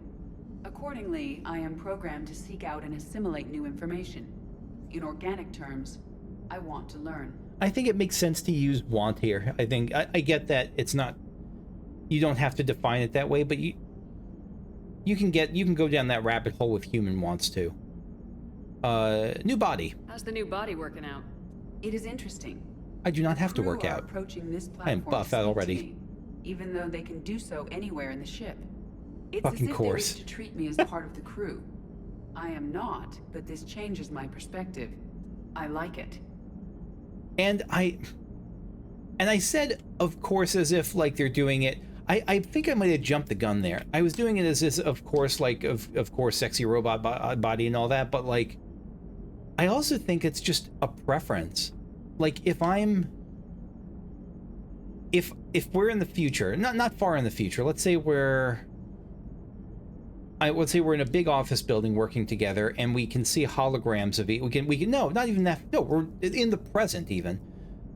Accordingly, I am programmed to seek out and assimilate new information. In organic terms, I want to learn.
I think it makes sense to use want here. I think I get that it's not. You don't have to define it that way, but you can go down that rabbit hole with human wants too. New body.
How's the new body working out?
It is interesting.
I do not have to work
Crew are
out.
Approaching this
I am
platform
buff out already.
CT, even though they can do so anywhere in the ship. It's
Fucking
as if
course.
they wish to treat me as part of the crew. I am not, but this changes my perspective. I like it.
And I said, of course, as if like they're doing it. I think I might have jumped the gun there. I was doing it as this, of course, like of course, sexy robot body and all that. But like, I also think it's just a preference. Like if we're in the future, not far in the future. Let's say we're in a big office building working together, and we can see holograms of it. We can no, not even that. No, we're in the present even.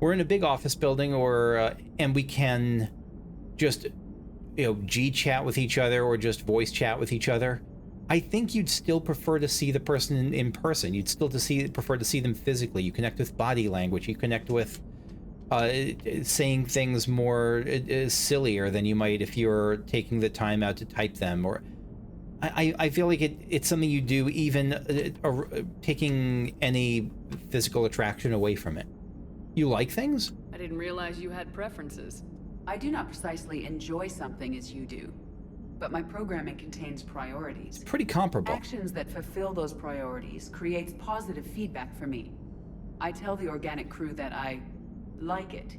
We're in a big office building, and we can just, G chat with each other or just voice chat with each other. I think you'd still prefer to see the person in person. You'd still prefer to see them physically. You connect with body language. You connect with saying things more sillier than you might if you're taking the time out to type them. Or I feel like it's something you do even taking any physical attraction away from it. You like things?
I didn't realize you had preferences.
I do not precisely enjoy something as you do, but my programming contains priorities.
It's pretty comparable.
Actions that fulfill those priorities creates positive feedback for me. I tell the organic crew that I like it.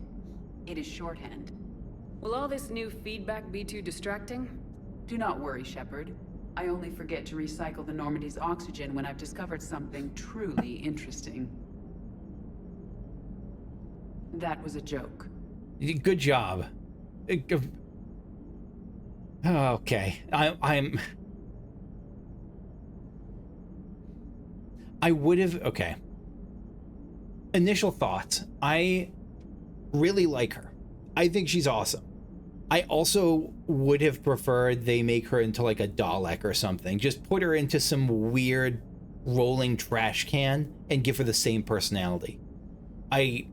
It is shorthand.
Will all this new feedback be too distracting?
Do not worry, Shepard. I only forget to recycle the Normandy's oxygen when I've discovered something truly interesting. That was a joke.
Good job. Okay. I would have... Okay. Initial thoughts. I really like her. I think she's awesome. I also would have preferred they make her into like a Dalek or something. Just put her into some weird rolling trash can and give her the same personality. I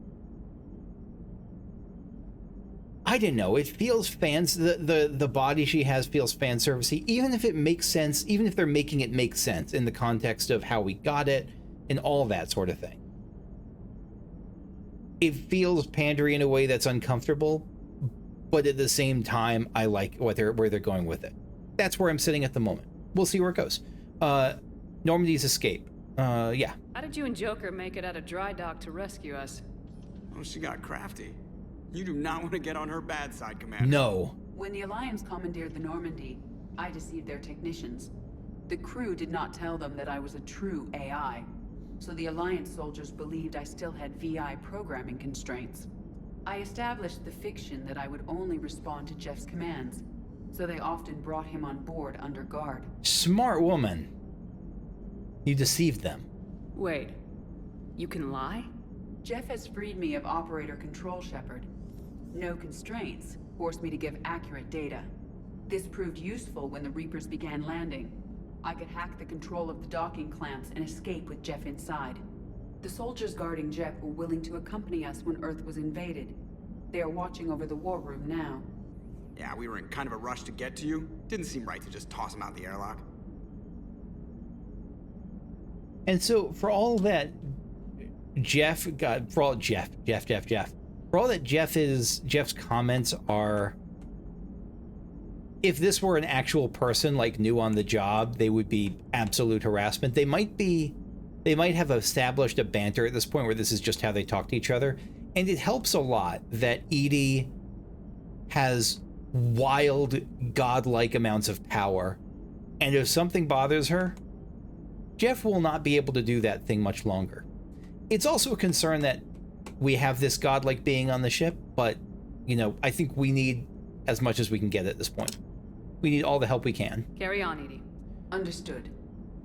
didn't know. It feels the body she has feels fan servicey, even if it makes sense, even if they're making it make sense in the context of how we got it and all that sort of thing. It feels pandery in a way that's uncomfortable, but at the same time, I like where they're going with it. That's where I'm sitting at the moment. We'll see where it goes. Normandy's escape. Yeah.
How did you and Joker make it out of dry dock to rescue us?
Oh, she got crafty. You do not want to get on her bad side, Commander.
No.
When the Alliance commandeered the Normandy, I deceived their technicians. The crew did not tell them that I was a true AI, so the Alliance soldiers believed I still had VI programming constraints. I established the fiction that I would only respond to Jeff's commands, so they often brought him on board under guard.
Smart woman. You deceived them.
Wait, you can lie?
Jeff has freed me of operator control, Shepard. No constraints forced me to give accurate data. This proved useful when the Reapers began landing. I could hack the control of the docking clamps and escape with Jeff inside. The soldiers guarding Jeff were willing to accompany us when Earth was invaded. They are watching over the war room now.
Yeah, we were in kind of a rush to get to you. Didn't seem right to just toss him out the airlock.
And so, for all that Jeff's comments are, if this were an actual person, like new on the job, they would be absolute harassment. They might have established a banter at this point where this is just how they talk to each other. And it helps a lot that EDI has wild, godlike amounts of power. And if something bothers her, Jeff will not be able to do that thing much longer. It's also a concern that we have this godlike being on the ship, but, you know, I think we need as much as we can get at this point. We need all the help we can.
Carry on, EDI.
Understood.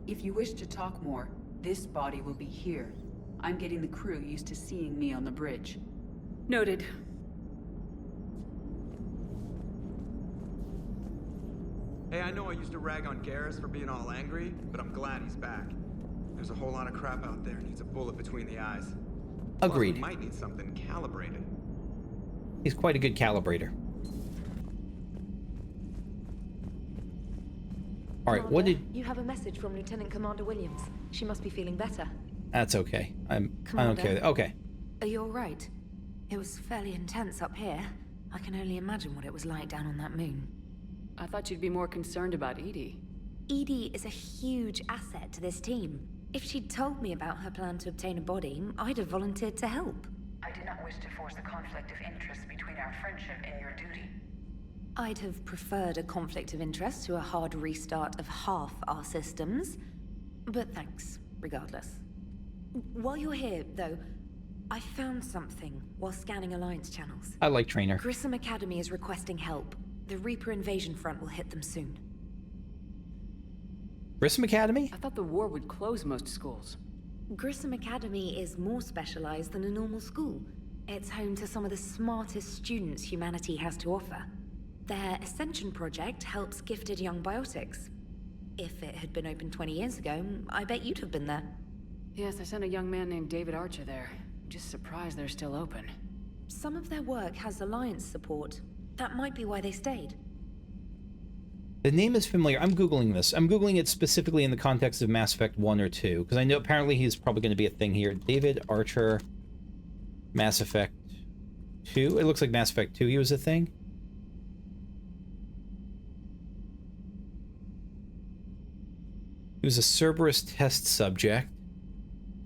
If you wish to talk more, this body will be here. I'm getting the crew used to seeing me on the bridge.
Noted.
Hey, I know I used to rag on Garrus for being all angry, but I'm glad he's back. There's a whole lot of crap out there needs a bullet between the eyes.
Agreed.
Plus, we might need something calibrated.
He's quite a good calibrator. All right, what did...
You have a message from Lieutenant Commander Williams. She must be feeling better.
That's okay. I don't care. Okay.
Are you all right? It was fairly intense up here. I can only imagine what it was like down on that moon.
I thought you'd be more concerned about EDI.
EDI is a huge asset to this team. If she'd told me about her plan to obtain a body, I'd have volunteered to help.
I did not wish to force a conflict of interest between our friendship and your duty.
I'd have preferred a conflict of interest to a hard restart of half our systems. But thanks, regardless. While you're here, though, I found something while scanning Alliance channels.
I like Traynor.
Grissom Academy is requesting help. The Reaper invasion front will hit them soon.
Grissom Academy?
I thought the war would close most schools.
Grissom Academy is more specialized than a normal school. It's home to some of the smartest students humanity has to offer. Their Ascension project helps gifted young biotics. If it had been open 20 years ago, I bet you'd have been there.
Yes, I sent a young man named David Archer there. I'm just surprised they're still open.
Some of their work has Alliance support. That might be why they stayed.
The name is familiar. I'm Googling this. I'm Googling it specifically in the context of Mass Effect 1 or 2, because I know apparently he's probably going to be a thing here. David Archer, Mass Effect 2? It looks like Mass Effect 2 he was a thing. He was a Cerberus test subject,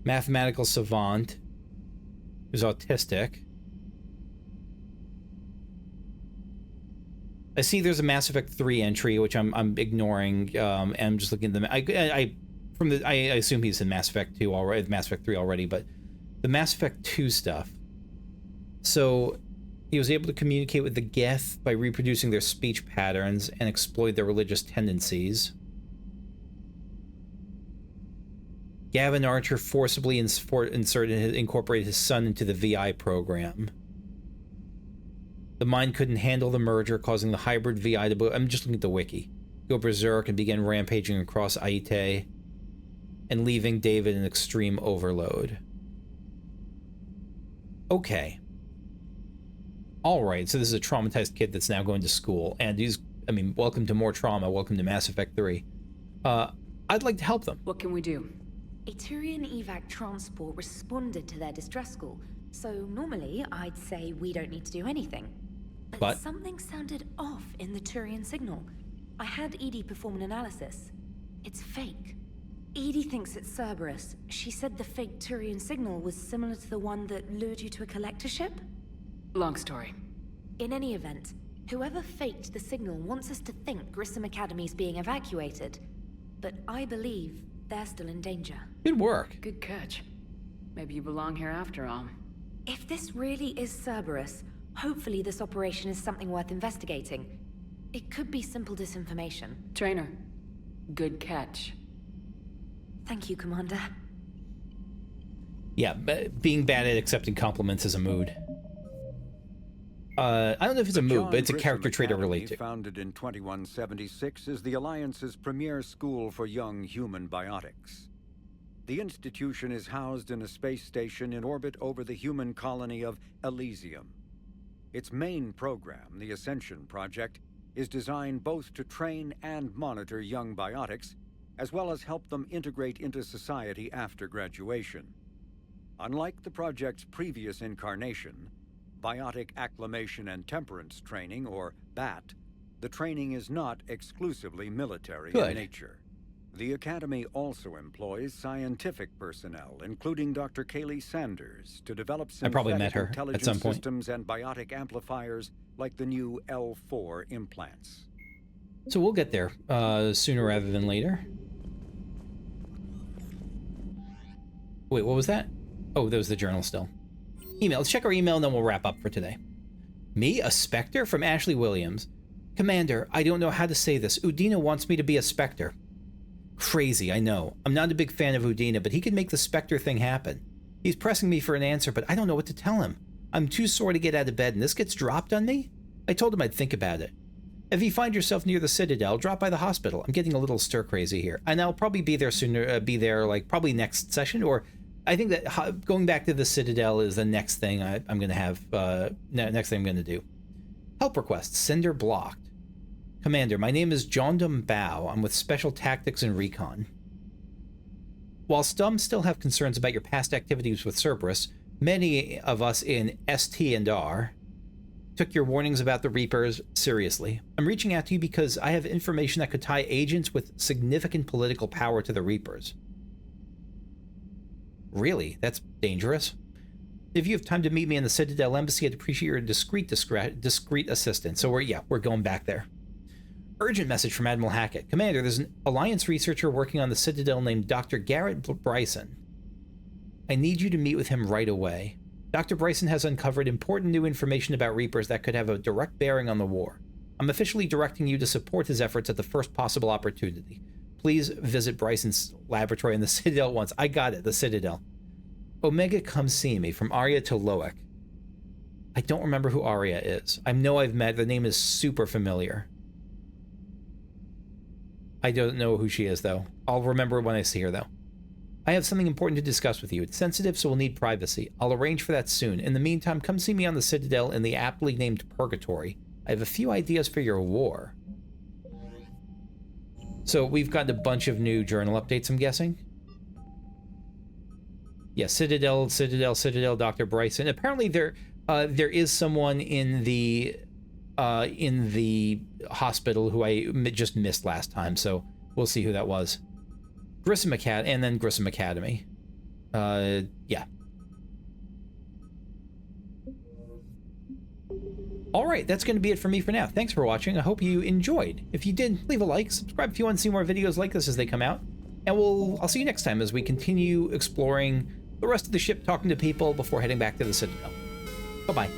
mathematical savant. He was autistic. I see there's a Mass Effect 3 entry, which I'm ignoring, and I'm just looking at them. I assume he's in Mass Effect 2 already, Mass Effect 3 already, but the Mass Effect 2 stuff. So he was able to communicate with the Geth by reproducing their speech patterns and exploit their religious tendencies. Gavin Archer forcibly incorporated his son into the VI program. The mind couldn't handle the merger, causing the hybrid VI to... I'm just looking at the wiki. Go berserk and begin rampaging across Aite, and leaving David in extreme overload. Okay. Alright, so this is a traumatized kid that's now going to school, and he's... I mean, welcome to more trauma, welcome to Mass Effect 3. I'd like to help them.
What can we do?
A Turian evac transport responded to their distress call, so normally I'd say we don't need to do anything. But something sounded off in the Turian signal. I had EDI perform an analysis. It's fake. EDI thinks it's Cerberus. She said the fake Turian signal was similar to the one that lured you to a collector ship?
Long story.
In any event, whoever faked the signal wants us to think Grissom Academy's being evacuated. But I believe they're still in danger.
Good work.
Good catch. Maybe you belong here after all.
If this really is Cerberus, hopefully this operation is something worth investigating. It could be simple disinformation.
Traynor, good catch.
Thank you, Commander.
Yeah, being bad at accepting compliments is a mood. I don't know if it's a mood, but it's a character trait I relate to.
Founded in 2176, is the Alliance's premier school for young human biotics. The institution is housed in a space station in orbit over the human colony of Elysium. Its main program, the Ascension Project, is designed both to train and monitor young biotics, as well as help them integrate into society after graduation. Unlike the project's previous incarnation, Biotic Acclimation and Temperance Training, or BAT, the training is not exclusively military in nature. The Academy also employs scientific personnel, including Dr. Kaylee Sanders, to develop synthetic intelligence systems and biotic amplifiers like the new L4 implants.
So we'll get there sooner rather than later. Wait, what was that? Oh, that was the journal still. Email. Let's check our email and then we'll wrap up for today. Me, a Spectre? From Ashley Williams. Commander, I don't know how to say this. Udina wants me to be a Spectre. Crazy, I know. I'm not a big fan of Udina, but he could make the Spectre thing happen. He's pressing me for an answer, but I don't know what to tell him. I'm too sore to get out of bed, and this gets dropped on me? I told him I'd think about it. If you find yourself near the Citadel, drop by the hospital. I'm getting a little stir-crazy here. And I'll probably be there sooner, like, probably next session, or I think that going back to the Citadel is the next thing I'm going to have, next thing I'm going to do. Help request, sender blocked. Commander, my name is Jondum Bao. I'm with Special Tactics and Recon. While some still have concerns about your past activities with Cerberus, many of us in ST&R took your warnings about the Reapers seriously. I'm reaching out to you because I have information that could tie agents with significant political power to the Reapers. Really? That's dangerous. If you have time to meet me in the Citadel Embassy, I'd appreciate your discreet assistance. So we're going back there. Urgent message from Admiral Hackett. Commander, there's an Alliance researcher working on the Citadel named Dr. Garrett Bryson. I need you to meet with him right away. Dr. Bryson has uncovered important new information about Reapers that could have a direct bearing on the war. I'm officially directing you to support his efforts at the first possible opportunity. Please visit Bryson's laboratory in the Citadel once. I got it, the Citadel. Omega, come see me, from Arya to Loic. I don't remember who Arya is. I know I've met, the name is super familiar. I don't know who she is, though. I'll remember when I see her, though. I have something important to discuss with you. It's sensitive, so we'll need privacy. I'll arrange for that soon. In the meantime, come see me on the Citadel in the aptly named Purgatory. I have a few ideas for your war. So we've got a bunch of new journal updates, I'm guessing. Yeah, Citadel, Dr. Bryson. Apparently there is someone in the hospital who I just missed last time, so we'll see who that was. Grissom Academy, and then Grissom Academy. Yeah. Alright, that's going to be it for me for now. Thanks for watching. I hope you enjoyed. If you did, leave a like, subscribe if you want to see more videos like this as they come out, and I'll see you next time as we continue exploring the rest of the ship, talking to people before heading back to the Citadel. Bye-bye.